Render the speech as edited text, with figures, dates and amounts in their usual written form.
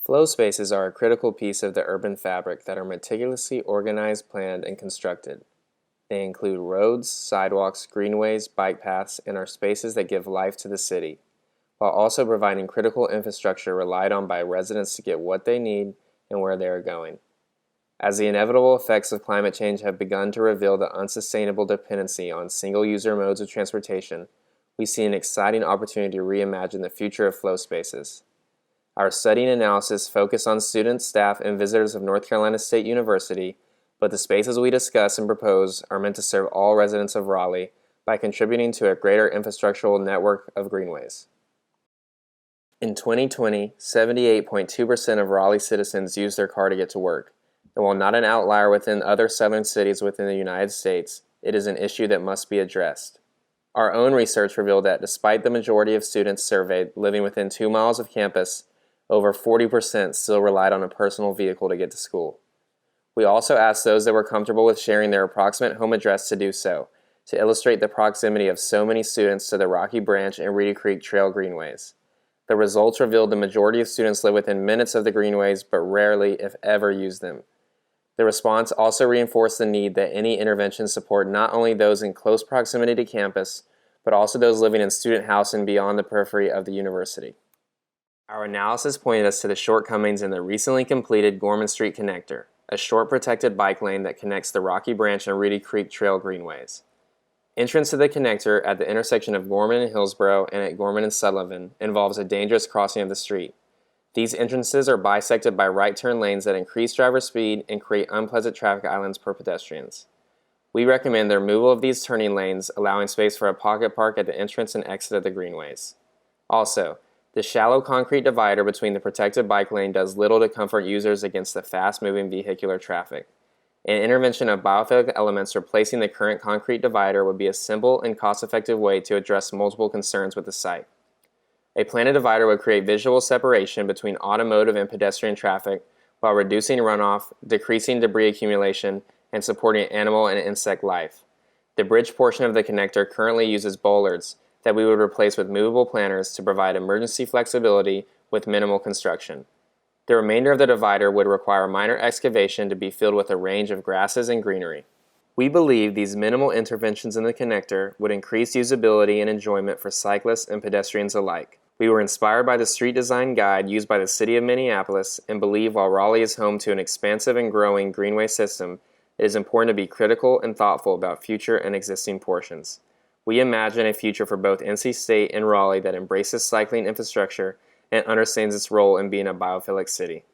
Flow spaces are a critical piece of the urban fabric that are meticulously organized, planned, and constructed. They include roads, sidewalks, greenways, bike paths, and are spaces that give life to the city, while also providing critical infrastructure relied on by residents to get what they need and where they are going. As the inevitable effects of climate change have begun to reveal the unsustainable dependency on single-user modes of transportation, we see an exciting opportunity to reimagine the future of flow spaces. Our study and analysis focus on students, staff, and visitors of North Carolina State University, but the spaces we discuss and propose are meant to serve all residents of Raleigh by contributing to a greater infrastructural network of greenways. In 2020, 78.2% of Raleigh citizens use their car to get to work, and while not an outlier within other southern cities within the United States, it is an issue that must be addressed. Our own research revealed that despite the majority of students surveyed living within 2 miles of campus, over 40% still relied on a personal vehicle to get to school. We also asked those that were comfortable with sharing their approximate home address to do so, to illustrate the proximity of so many students to the Rocky Branch and Reedy Creek Trail greenways. The results revealed the majority of students live within minutes of the greenways but rarely, if ever, use them. The response also reinforced the need that any intervention support not only those in close proximity to campus, but also those living in student housing beyond the periphery of the university. Our analysis pointed us to the shortcomings in the recently completed Gorman Street Connector, a short protected bike lane that connects the Rocky Branch and Reedy Creek Trail greenways. Entrance to the connector at the intersection of Gorman and Hillsborough and at Gorman and Sullivan involves a dangerous crossing of the street. These entrances are bisected by right turn lanes that increase driver speed and create unpleasant traffic islands for pedestrians. We recommend the removal of these turning lanes, allowing space for a pocket park at the entrance and exit of the greenways. Also, the shallow concrete divider between the protected bike lane does little to comfort users against the fast-moving vehicular traffic. An intervention of biophilic elements replacing the current concrete divider would be a simple and cost-effective way to address multiple concerns with the site. A planted divider would create visual separation between automotive and pedestrian traffic while reducing runoff, decreasing debris accumulation, and supporting animal and insect life. The bridge portion of the connector currently uses bollards that we would replace with movable planters to provide emergency flexibility with minimal construction. The remainder of the divider would require minor excavation to be filled with a range of grasses and greenery. We believe these minimal interventions in the connector would increase usability and enjoyment for cyclists and pedestrians alike. We were inspired by the street design guide used by the City of Minneapolis and believe while Raleigh is home to an expansive and growing greenway system, it is important to be critical and thoughtful about future and existing portions. We imagine a future for both NC State and Raleigh that embraces cycling infrastructure and understands its role in being a biophilic city.